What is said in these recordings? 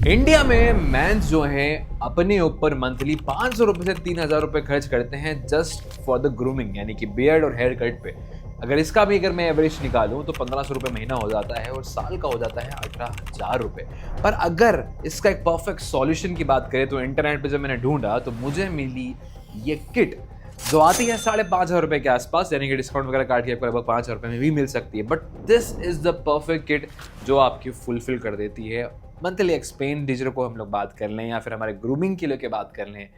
India में men's जो हैं अपने ऊपर मंथली 500 रुपए से 3000 रुपए खर्च करते हैं जस्ट फॉर द ग्रूमिंग, यानी कि बियर्ड और हेयर कट पे। अगर मैं एवरेज निकालूं तो 1500 रुपए महीना हो जाता है और साल का हो जाता है 18,000 रुपए। पर अगर इसका एक परफेक्ट सॉल्यूशन की बात करें तो इंटरनेट पे जब मैंने ढूंढा तो मुझे मिली ये किट, जो आती है 5,500 रुपए के आसपास, यानी कि डिस्काउंट वगैरह काट के आपको लगभग 5,000 रुपए में भी मिल सकती है। But this is the perfect kit जो आपकी फुलफिल कर देती है मंथली एक्सपेंडिचर को हम लोग बात कर लें या फिर हमारे ग्रूमिंग के लिए के बात कर लें।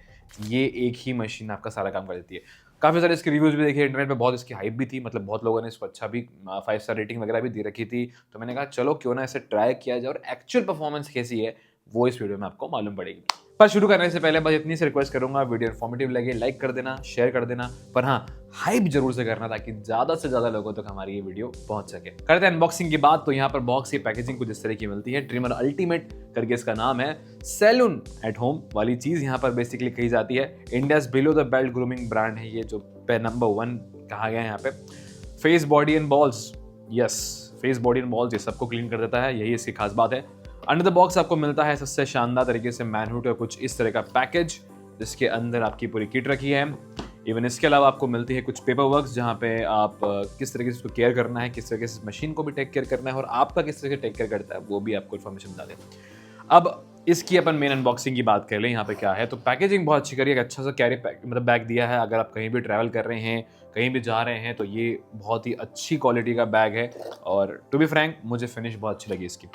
ये एक ही मशीन आपका सारा काम कर देती है। काफ़ी सारे इसके रिव्यूज़ भी देखे इंटरनेट पे, बहुत इसकी हाइप भी थी, मतलब बहुत लोगों ने इसको अच्छा भी 5 स्टार रेटिंग वगैरह भी दे रखी थी। तो मैंने कहा चलो क्यों ना इसे ट्राई किया जाए और एक्चुअल परफॉर्मेंस कैसी है वो इस वीडियो में आपको मालूम पड़ेगी। पर शुरू करने से पहले बस इतनी सी रिक्वेस्ट करूंगा, वीडियो इन्फॉर्मेटिव लगे लाइक कर देना, शेयर कर देना, पर हाँ हाइप जरूर से करना ताकि ज्यादा से ज्यादा लोगों तक हमारी ये वीडियो पहुंच सके। करते हैं अनबॉक्सिंग की बात। तो यहाँ पर बॉक्स की पैकेजिंग कुछ इस तरह की मिलती है। ट्रिमर अल्टीमेट करके इसका नाम है। सैलून एट होम वाली चीज यहाँ पर बेसिकली कही जाती है। India's below the belt grooming brand है ये, जो पे नंबर 1 कहा गया है यहाँ पे। Face body and balls, yes face body and balls ये सबको क्लीन कर देता है, यही इसकी खास बात है। अंडर द बॉक्स आपको मिलता है सबसे शानदार तरीके से मैनहुड का कुछ इस तरह का पैकेज, जिसके अंदर आपकी पूरी किट रखी है। इवन इसके अलावा आपको मिलती है कुछ पेपर वर्क्स, जहाँ पे आप किस तरीके से इसको केयर करना है, किस तरीके से मशीन को भी टेक केयर करना है और आपका किस तरह से टेक केयर करता है वो भी आपको इन्फॉर्मेशन बता दें। अब इसकी अपन मेन अनबॉक्सिंग की बात कर लें। यहाँ पे क्या है, तो पैकेजिंग बहुत अच्छी करी है, अच्छा सा कैरी मतलब बैग दिया है। अगर आप कहीं भी ट्रैवल कर रहे हैं, कहीं भी जा रहे हैं, तो ये बहुत ही अच्छी क्वालिटी का बैग है और टू बी फ्रैंक मुझे फिनिश बहुत अच्छी लगी इसकी।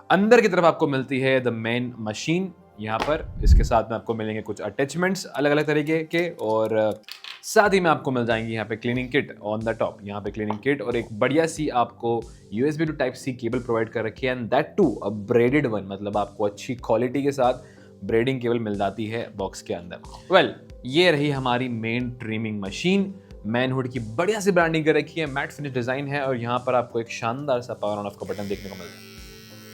अंदर की तरफ आपको मिलती है द मेन मशीन यहाँ पर। इसके साथ में आपको मिलेंगे कुछ अटैचमेंट्स अलग अलग तरीके के और साथ ही में आपको मिल जाएंगी यहाँ पे cleaning kit on the top. यहाँ पे क्लीनिंग किट और एक बढ़िया सी आपको USB to Type-C cable provide कर रखी है, and that to a braided one, मतलब आपको अच्छी क्वालिटी के साथ ब्रेडिंग केबल मिल जाती है बॉक्स के अंदर। ये रही हमारी मेन ट्रिमिंग मशीन। मैनहुड की बढ़िया सी ब्रांडिंग कर रखी है, मैट फिनिश डिजाइन है और यहाँ पर आपको एक शानदार सा पावर ऑन ऑफ का बटन देखने को मिलता है।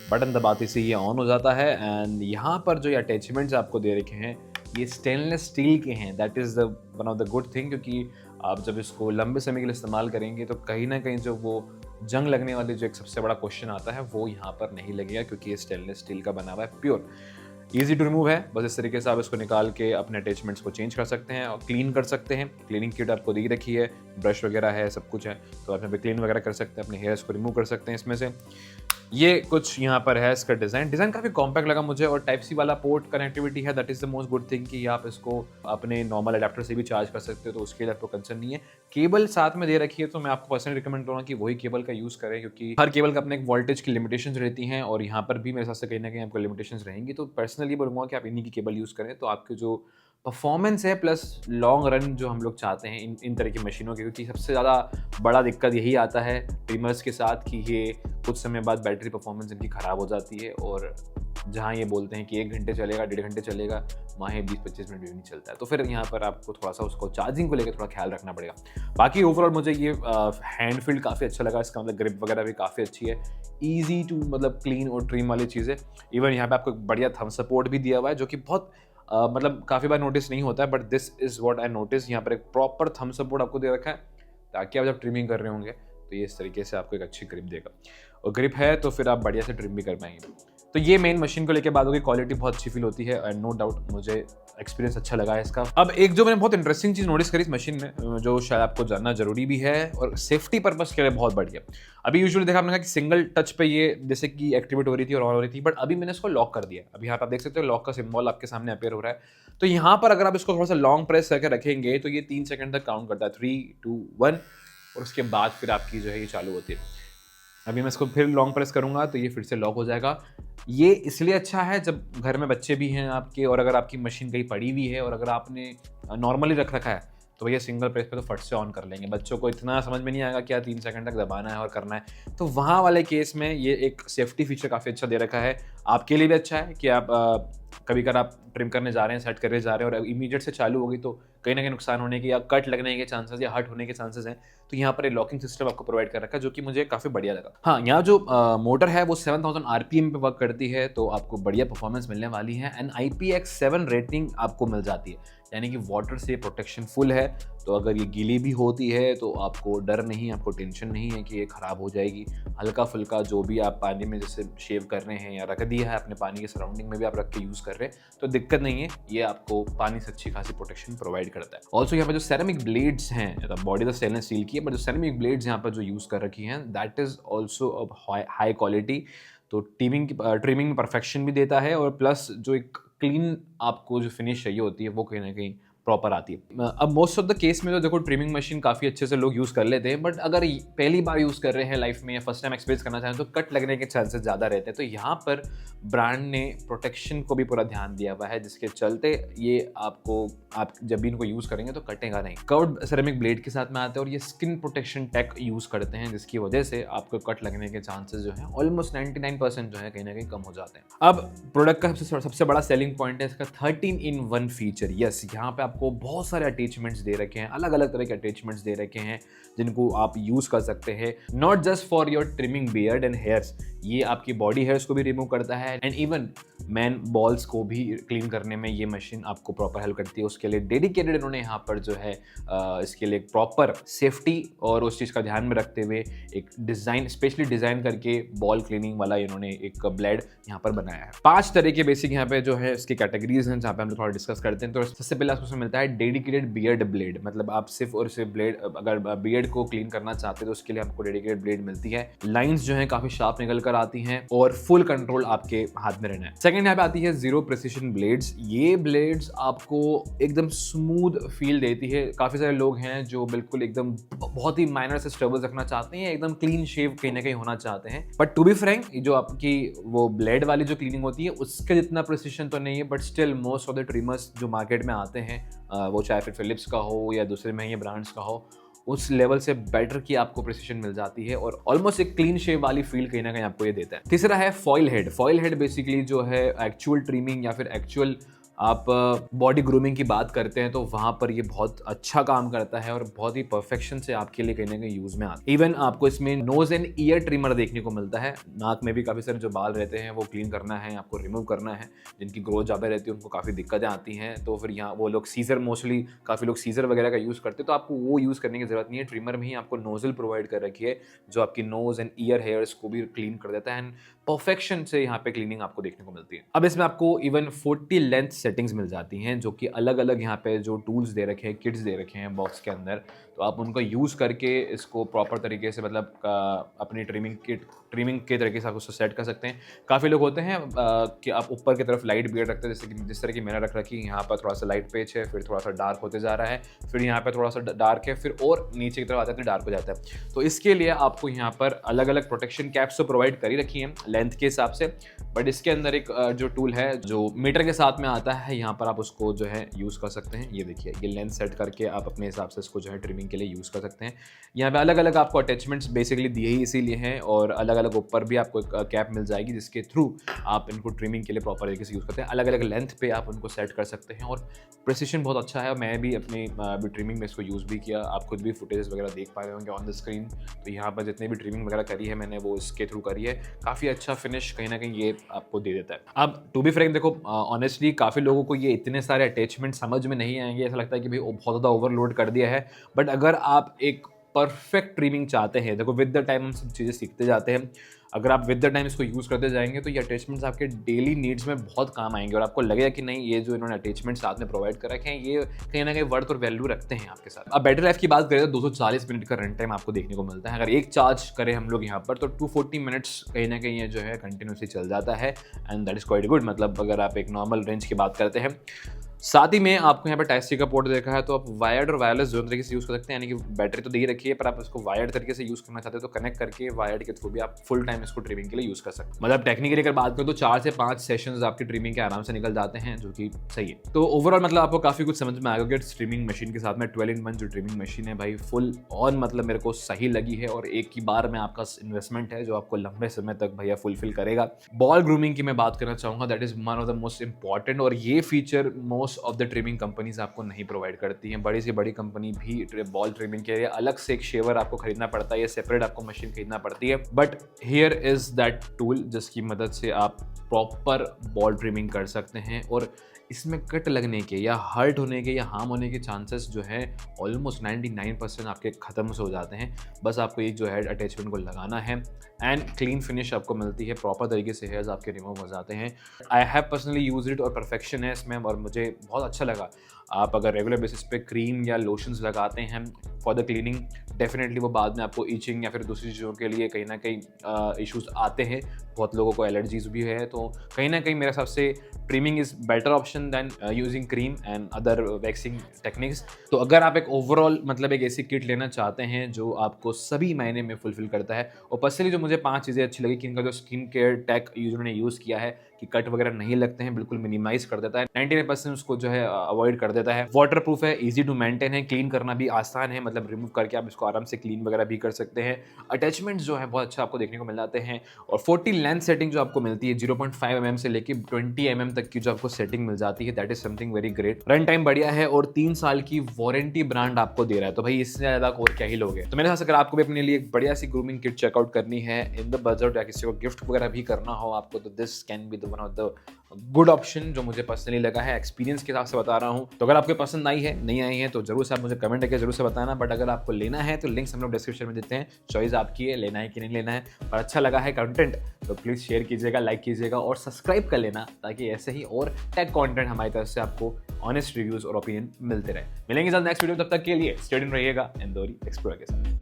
बटन दबाते से ये ऑन हो जाता है एंड यहाँ पर जो ये अटैचमेंट्स आपको दे रखे हैं ये स्टेनलेस स्टील के हैं। That is the one of the good thing, क्योंकि आप जब इसको लंबे समय के लिए इस्तेमाल करेंगे तो कहीं ना कहीं जो वो जंग लगने वाली जो एक सबसे बड़ा क्वेश्चन आता है वो यहाँ पर नहीं लगेगा, क्योंकि ये स्टेनलेस स्टील का बना हुआ है, प्योर ईजी टू रिमूव है। बस इस तरीके से आप इसको निकाल के अपने अटैचमेंट्स को चेंज कर सकते हैं और क्लीन कर सकते हैं। क्लीनिंग किट आपको दी रखी है, ब्रश वगैरह है, सब कुछ है, तो आप यहाँ पे क्लीन वगैरह कर सकते हैं, अपने हेयर्स को रिमूव कर सकते हैं इसमें से। ये कुछ यहाँ पर है इसका डिज़ाइन काफ़ी कॉम्पैक्ट लगा मुझे और टाइप सी वाला पोर्ट कनेक्टिविटी है। That is the most good thing कि आप इसको अपने नॉर्मल अडेप्टर से भी चार्ज कर सकते हो, तो उसके लिए आपको कंसर्न नहीं है। केबल साथ में दे रखी है, तो मैं आपको पर्सनली रिकमेंड करूँगा कि वही केबल का यूज़ करें, क्योंकि हर केबल का अपने एक वोल्टेज की लिमिटेशंस रहती हैं और यहाँ पर भी मेरे हिसाब से कहीं ना कहीं आपको लिमिटेशंस रहेंगी। तो पर्सनली बोलूँगा कि आप इन्हीं की केबल यूज़ करें, तो आपके जो परफॉर्मेंस है प्लस लॉन्ग रन जो हम लोग चाहते हैं इन तरह की मशीनों की, क्योंकि सबसे ज़्यादा बड़ा दिक्कत यही आता है ट्रिमर्स के साथ कि ये कुछ समय बाद बैटरी परफॉर्मेंस इनकी ख़राब हो जाती है और जहाँ ये बोलते हैं कि 1 घंटे चलेगा, 1.5 घंटे चलेगा, वहाँ 20-25 मिनट भी नहीं चलता है। तो फिर यहाँ पर आपको थोड़ा सा उसको चार्जिंग को लेकर थोड़ा ख्याल रखना पड़ेगा। बाकी ओवरऑल मुझे ये हैंड फील्ड काफ़ी अच्छा लगा, इसका मतलब ग्रिप वगैरह भी काफ़ी अच्छी है, ईजी टू मतलब क्लीन और ट्रिम वाली चीज़ है। इवन यहाँ पे आपको एक बढ़िया थंब सपोर्ट भी दिया हुआ है, जो कि बहुत मतलब काफ़ी बार नोटिस नहीं होता है, but this is what I notice. यहाँ पर एक प्रॉपर थंब सपोर्ट आपको दे रखा है ताकि आप जब ट्रिमिंग कर रहे होंगे तो ये इस तरीके से आपको एक अच्छी ग्रिप देगा, और ग्रिप है तो फिर आप बढ़िया से ट्रिम भी कर पाएंगे। तो ये मेन मशीन को लेकर बात होगी, क्वालिटी बहुत अच्छी फील होती है एंड नो डाउट मुझे एक्सपीरियंस अच्छा लगा है इसका। अब एक जो मैंने बहुत इंटरेस्टिंग चीज़ नोटिस करी इस मशीन में, जो शायद आपको जानना जरूरी भी है और सेफ्टी पर्पस के लिए बहुत बढ़िया। अभी यूजुअली देखा आपने कि सिंगल टच पे ये जैसे कि एक्टिवेट हो रही थी और ऑन हो रही थी, बट अभी मैंने इसको लॉक कर दिया। अभी यहाँ पर आप देख सकते हो लॉक का सिंबल आपके सामने अपीयर हो रहा है। तो यहाँ पर अगर आप इसको थोड़ा सा लॉन्ग प्रेस करके रखेंगे तो ये 3 सेकंड तक काउंट करता है, 3, 2, 1, और उसके बाद फिर आपकी जो है ये चालू होती है। अभी मैं इसको फिर लॉन्ग प्रेस करूंगा तो ये फिर से लॉक हो जाएगा। ये इसलिए अच्छा है जब घर में बच्चे भी हैं आपके, और अगर आपकी मशीन कहीं पड़ी हुई है और अगर आपने नॉर्मली रख रखा है तो भैया सिंगल प्रेस पे तो फट से ऑन कर लेंगे। बच्चों को इतना समझ में नहीं आएगा क्या 3 सेकंड तक दबाना है और करना है। तो वहाँ वाले केस में ये एक सेफ्टी फीचर काफ़ी अच्छा दे रखा है। आपके लिए भी अच्छा है कि आप कभी अगर आप ट्रिम करने जा रहे हैं, सेट करने जा रहे हैं और इमीडिएट से चालू होगी तो कहीं ना कहीं नुकसान होने के या कट लगने के चांसेस या हर्ट होने के चांसेस हैं, तो यहाँ पर एक लॉकिंग सिस्टम आपको प्रोवाइड कर रखा है, जो कि मुझे काफ़ी बढ़िया लगा। हाँ, यहाँ जो मोटर है वो 7000 RPM पे वर्क करती है, तो आपको बढ़िया परफॉर्मेंस मिलने वाली है एंड IPX7 रेटिंग आपको मिल जाती है, यानी कि वाटर से प्रोटेक्शन फुल है। तो अगर ये गीली भी होती है तो आपको डर नहीं, आपको टेंशन नहीं है कि ये ख़राब हो जाएगी। हल्का फुल्का जो भी आप पानी में जैसे शेव कर रहे हैं या रख दिया है अपने पानी के सराउंडिंग में भी आप रख के यूज़ कर रहे हैं तो दिक्कत नहीं है, ये आपको पानी से अच्छी खासी प्रोटेक्शन प्रोवाइड करता है। ऑल्सो यहाँ पर जो सेरेमिक ब्लेड्स हैं, बॉडी तो स्टेनलेस स्टील की है, बट जो सेरेमिक ब्लेड्स यहाँ पर जो यूज़ कर रखी हैं that is also of high quality. तो ट्रिमिंग में परफेक्शन भी देता है और प्लस जो एक क्लीन आपको जो फिनिश चाहिए होती है वो कहीं ना कहीं प्रॉपर आती है। अब मोस्ट ऑफ द केस में तो देखो ट्रिमिंग मशीन काफ़ी अच्छे से लोग यूज़ कर लेते हैं, बट अगर पहली बार यूज़ कर रहे हैं लाइफ में या फर्स्ट टाइम एक्सपीरियंस करना चाहें तो कट लगने के चांसेस ज़्यादा रहते हैं। तो यहाँ पर ब्रांड ने प्रोटेक्शन को भी पूरा ध्यान दिया हुआ है, जिसके चलते ये आप जब भी इनको यूज़ करेंगे तो कटेगा नहीं। कर्व्ड सेरेमिक ब्लेड के साथ में आते हैं और ये स्किन प्रोटेक्शन टेक यूज़ करते हैं, जिसकी वजह से आपको कट लगने के चांसेस जो है ऑलमोस्ट 99% जो है कहीं ना कहीं कम हो जाते हैं। अब प्रोडक्ट का सबसे बड़ा सेलिंग पॉइंट है इसका 13-in-1 फीचर। यस, यहाँ पे आपको बहुत सारे अटैचमेंट्स दे रखे हैं, अलग अलग तरह के अटैचमेंट्स दे रखे हैं जिनको आप यूज़ कर सकते हैं, not just for your trimming beard and hairs, ये आपकी बॉडी हेयर्स को भी रिमूव करता है एंड इवन मैन बॉल्स को भी क्लीन करने में ये मशीन आपको प्रॉपर हेल्प करती है। उसके लिए डेडिकेटेड इन्होंने यहाँ पर जो है इसके लिए प्रॉपर सेफ्टी और उस चीज़ का ध्यान में रखते हुए एक डिज़ाइन स्पेशली डिज़ाइन करके बॉल क्लीनिंग वाला इन्होंने एक ब्लेड यहाँ पर बनाया है। 5 तरह के बेसिक यहाँ पे जो है इसकी कैटेगरीज हैं जहाँ पे हम लोग थोड़ा डिस्कस करते हैं। तो सबसे पहले आपको उसमें मिलता है डेडिकेटेड बियर्ड ब्लेड, मतलब आप सिर्फ और सिर्फ ब्लेड अगर बियर्ड को क्लीन करना चाहते हैं तो उसके लिए आपको डेडिकेटेड ब्लेड मिलती है। लाइंस जो है काफी शार्प निकल कर आती हैं और फुल कंट्रोल आपके हाथ में रहना है। सेकंड यहाँ पे आती है जीरो प्रिसिशन ब्लेड्स। ये ब्लेड्स आपको एकदम स्मूथ फील देती है। काफी सारे लोग हैं जो बिल्कुल एकदम बहुत ही माइनर से स्टबल्स रखना चाहते हैं, एकदम क्लीन शेव कहीं ना कहीं होना चाहते हैं, बट टू बी फ्रैंक जो आपकी वो ब्लेड वाली जो क्लीनिंग होती है उसके जितना प्रिसिशन तो नहीं है, but still most of the trimmers जो मार्केट में आते हैं वो चाहे फिर फिलिप्स का हो या दूसरे महंगे ब्रांड्स का हो, उस लेवल से बेटर की आपको प्रिसिशन मिल जाती है और ऑलमोस्ट एक क्लीन शेव वाली फील कहीं ना कहीं आपको ये देता है। तीसरा है foil head. Foil head basically जो है एक्चुअल ट्रिमिंग या फिर एक्चुअल आप बॉडी ग्रूमिंग की बात करते हैं तो वहाँ पर ये बहुत अच्छा काम करता है और बहुत ही परफेक्शन से आपके लिए कहीं ना कहीं यूज़ में आता है। इवन आपको इसमें नोज एंड ईयर ट्रिमर देखने को मिलता है। नाक में भी काफ़ी सारे जो बाल रहते हैं वो क्लीन करना है, आपको रिमूव करना है, जिनकी ग्रोथ ज़्यादा रहती है उनको काफ़ी दिक्कतें आती हैं, तो फिर यहाँ वो लोग सीजर मोस्टली काफ़ी लोग सीजर वगैरह का यूज़ करते हैं, तो आपको वो यूज़ करने की ज़रूरत नहीं है। ट्रिमर में ही आपको नोजल प्रोवाइड कर रखी है जो आपकी नोज एंड ईयर हेयर्स को भी क्लीन कर देता है एंड परफेक्शन से यहाँ पे क्लीनिंग आपको देखने को मिलती है। अब इसमें आपको इवन 40 लेंथ सेटिंग्स मिल जाती हैं जो कि अलग अलग यहाँ पे जो टूल्स दे रखे हैं, किट्स दे रखे हैं बॉक्स के अंदर, तो आप उनको यूज़ करके इसको प्रॉपर तरीके से मतलब अपनी ट्रिमिंग के तरीके से आप उसको सेट कर सकते हैं। काफ़ी लोग होते हैं कि आप ऊपर की तरफ लाइट बियर्ड रखते हैं, जैसे कि जिस तरह की मैंने रख रखी है, यहाँ पर थोड़ा सा लाइट पेच है, फिर थोड़ा सा डार्क होते जा रहा है, फिर यहाँ पर थोड़ा सा डार्क है, फिर और नीचे की तरफ आता है तो डार्क हो जाता है। तो इसके लिए आपको यहाँ पर अलग अलग प्रोटेक्शन कैप्स तो प्रोवाइड कर ही रखी हैं लेंथ के हिसाब से, बट इसके अंदर एक जो टूल है जो मीटर के साथ में आता है, यहाँ पर आप उसको जो है यूज़ कर सकते हैं। ये देखिए, ये लेंथ सेट करके आप अपने हिसाब से इसको जो है ट्रिमिंग के लिए यूज़ कर सकते हैं। यहाँ पे अलग अलग आपको अटैचमेंट्स बेसिकली दिए ही इसीलिए हैं और अलग अलग ऊपर भी आपको एक कैप मिल जाएगी जिसके थ्रू आप इनको ट्रिमिंग के लिए प्रॉपर तरीके से यूज़ करते हैं। अलग अलग लेंथ पे आप उनको सेट कर सकते हैं और प्रिसिशन बहुत अच्छा है। मैं भी अपनी ट्रिमिंग में इसको यूज़ भी किया, आप खुद भी फुटेज वगैरह देख पा रहे होंगे ऑन द स्क्रीन। तो यहाँ पर जितनी भी ट्रिमिंग वगैरह करी है मैंने वो इसके थ्रू करी है, काफ़ी अच्छा फिनिश कहीं ना कहीं ये आपको दे देता है। अब टू बी फ्रैंक देखो, ऑनेस्टली काफ़ी लोगों को ये इतने सारे अटैचमेंट समझ में नहीं आएंगे, ऐसा लगता है कि भाई बहुत ज़्यादा ओवरलोड कर दिया है, बट अगर आप एक परफेक्ट ट्रिमिंग चाहते हैं, देखो विद द टाइम हम सब चीज़ें सीखते जाते हैं, अगर आप विद द टाइम इसको यूज़ करते जाएंगे तो ये अटैचमेंट्स आपके डेली नीड्स में बहुत काम आएंगे और आपको लगेगा कि नहीं, ये जो इन्होंने अटैचमेंट्स साथ में प्रोवाइड कर रखे हैं ये कहीं ना कहीं वर्थ और वैल्यू रखते हैं आपके साथ। अब बैटरी लाइफ की बात करें तो 240 मिनट का रन टाइम आपको देखने को मिलता है। अगर एक चार्ज करें हम लोग यहाँ पर तो 240 मिनट्स कहीं ना कहीं ये जो है कंटिन्यूसली चल जाता है and that is quite good. मतलब अगर आप एक नॉर्मल रेंज की बात करते हैं, साथ ही में आपको यहाँ पर टाइप सी का पोर्ट देखा है, तो आप वायर्ड और वायरलेस दोनों तरीके से यूज़ कर सकते हैं। यानी कि बैटरी तो दे ही रखी है, पर आप इसको वायर्ड तरीके से यूज़ करना चाहते हैं तो कनेक्ट करके वायर्ड के थ्रू भी आप फुल टाइम इसको ट्रिमिंग के लिए यूज़ कर सकते हैं। मतलब टेक्निकली अगर बात करें तो 4 से 5 सेशंस आपकी ट्रिमिंग के आराम से निकल जाते हैं, जो कि सही है। तो ओवरऑल मतलब आपको काफ़ी कुछ समझ में आएगा कि स्ट्रीमिंग मशीन के साथ में 12-in-1 जो ट्रिमिंग मशीन है भाई फुल ऑन, मतलब मेरे को सही लगी है और एक ही बार में आपका इन्वेस्टमेंट है जो आपको लंबे समय तक भैया फुलफिल करेगा। बॉल ग्रूमिंग की मैं बात करना चाहूँगा, that is one of the most important, और ये feature most most of the trimming companies आपको नहीं प्रोवाइड करती हैं। बड़ी से बड़ी कंपनी भी बॉल ट्रिमिंग के लिए अलग से एक शेवर आपको खरीदना पड़ता है या सेपरेट आपको मशीन खरीदना पड़ती है। But here is that tool जिसकी मदद से आप प्रॉपर बॉल ट्रिमिंग कर सकते हैं और इसमें कट लगने के या हर्ट होने के या हार्म होने के चांसेस जो है ऑलमोस्ट 99% आपके ख़त्म से हो जाते हैं। बस आपको एक जो हेड अटैचमेंट को लगाना है एंड क्लीन फिनिश आपको मिलती है, प्रॉपर तरीके से हेयर्स आपके रिमूव हो जाते हैं। I have personally use it और परफेक्शन है इसमें और मुझे बहुत अच्छा लगा। आप अगर रेगुलर बेसिस पे क्रीम या लोशंस लगाते हैं फॉर द क्लीनिंग, डेफिनेटली वो बाद में आपको ईचिंग या फिर दूसरी चीज़ों के लिए कहीं ना कहीं इश्यूज आते हैं। बहुत लोगों को एलर्जीज भी है, तो कहीं ना कहीं मेरे हिसाब से trimming is better option then using cream and other waxing techniques. तो अगर आप एक ओवरऑल मतलब एक ऐसी किट लेना चाहते हैं जो आपको सभी महीने में फुलफिल करता है, और पर्सनली जो मुझे 5 चीज़ें अच्छी लगी कि इनका जो स्किन केयर टेक यूजर ने यूज़ किया है कि कट वगैरह नहीं लगते हैं, बिल्कुल मिनिमाइज कर देता है, 99% उसको जो है अवॉइड कर देता है। वाटर प्रूफ है, इजी टू मेंटेन है, क्लीन करना भी आसान है, मतलब रिमूव करके आप इसको आराम से क्लीन वगैरह भी कर सकते हैं। अटैचमेंट्स जो है बहुत अच्छा आपको देखने को मिल जाते हैं और 40 लेंथ सेटिंग जो आपको मिलती है 0.5 mm से लेके 20 mm तक की जो आपको सेटिंग मिल जाती है, that is something very great. Run time बढ़िया है और 3 साल की वारंटी ब्रांड आपको दे रहा है, तो भाई इससे ज़्यादा और क्या ही लोगे। तो मेरे साथ अगर आपको भी अपने लिए एक बढ़िया सी ग्रूमिंग किट चेकआउट करनी है इन द बजट या किसी को गिफ्ट वगैरह भी करना हो आपको, तो this can be the one of the good option जो मुझे पर्सनली लगा है, एक्सपीरियंस के हिसाब से बता रहा हूँ। तो अगर आपको पसंद आई है नहीं आई है तो जरूर से आप मुझे कमेंट करके जरूर से बताना, बट अगर आपको लेना है तो लिंक्स हम लोग डिस्क्रिप्शन में देते हैं, चॉइस आपकी है लेना है कि नहीं लेना है। पर अच्छा लगा है कंटेंट तो प्लीज़ शेयर कीजिएगा, लाइक कीजिएगा और सब्सक्राइब कर लेना, ताकि ऐसे ही और टेक कंटेंट हमारी तरफ से आपको ऑनेस्ट रिव्यूज और ओपिनियन मिलते रहे। मिलेंगे जल्द नेक्स्ट वीडियो, तब तक के लिए स्टे ट्यून्ड रहिएगा इंदौरी एक्सप्लोरर के साथ।